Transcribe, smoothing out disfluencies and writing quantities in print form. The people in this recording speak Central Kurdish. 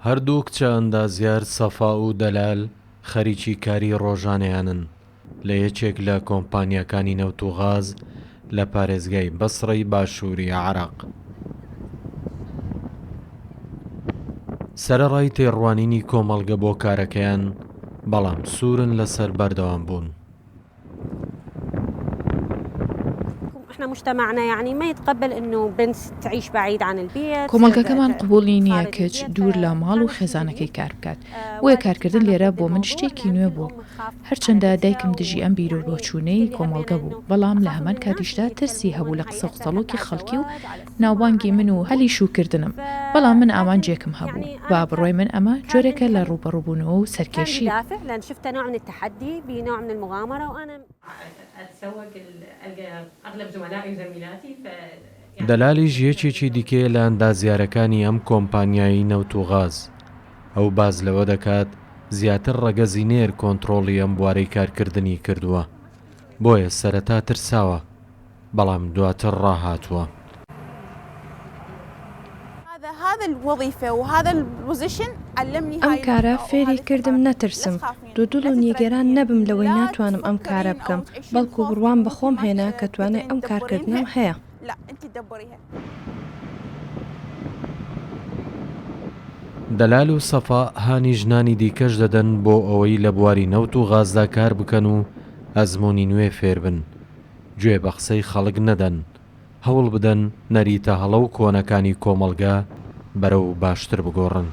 هەردوو کچە ئەندازیار سەفا و دەلال خەریکی کاری ڕۆژانەیانن لە یەکێک لە کۆمپانیاکانی نەوت و غاز لە پارێزگای بەسڕەی باشووری عێراق. سەرەڕای تێڕوانینی کۆمەڵگە بۆ کارەکەیان، بەڵام سوورن لەسەر بەردەوام بوون. کۆمەڵگەکەمان قبوڵی نییە کەچ دوور لە ماڵ و خێزانەکەی کار بکات. وێ کارکردن لێرە بۆ من شتێکی نوێ بوو. هەرچەندە دایکم دژی ئەم بیرۆ بۆچوونەی کۆمەڵگە بوو، بەڵام لە هەمان کاتیشدا ترسی هەبوو لە قسە و قسەڵۆکی خەڵکی و ناوبانگی من و هەلی شوکردنم. بەڵام من ئامانجێکم هەبوو با بڕۆی من ئەمە جۆرێکە لە ڕوبەڕووبوونەوە و سەرکێشی. دەلالیش یەکێکی دیکەیە لە ئەندازیارەکانی ئەم کۆمپانیایی نەوت و غاز. ئەو باز لەوە دەکات زیاتر ڕەگەزینێر کۆنتڕۆڵی ئەم بوارەی کارکردنی کردووە، بۆیە سەرەتا ترساوە، بەڵام دواتر ڕاهاتووە. ئەم کارە فێری کردم نەترسم، دوودڵ و نیگەران نەبم لەوەی ناتوانم ئەم کارە بکەم، بەڵکو بڕوام بەخۆم هێنا کە توانای ئەم کارکردنم هەیە. دەلال و سەفا هانی ژنانی دیکەش دەدەن بۆ ئەوەی لە بواری نەوت و غازدا کار بکەن و ئەزموونی نوێ فێر بن، گوێ بە قسەی خەڵک نەدەن، هەوڵ بدەن نەریتە هەڵە و کۆنەکانی کۆمەڵگە بەرەو باشتر بگۆڕن.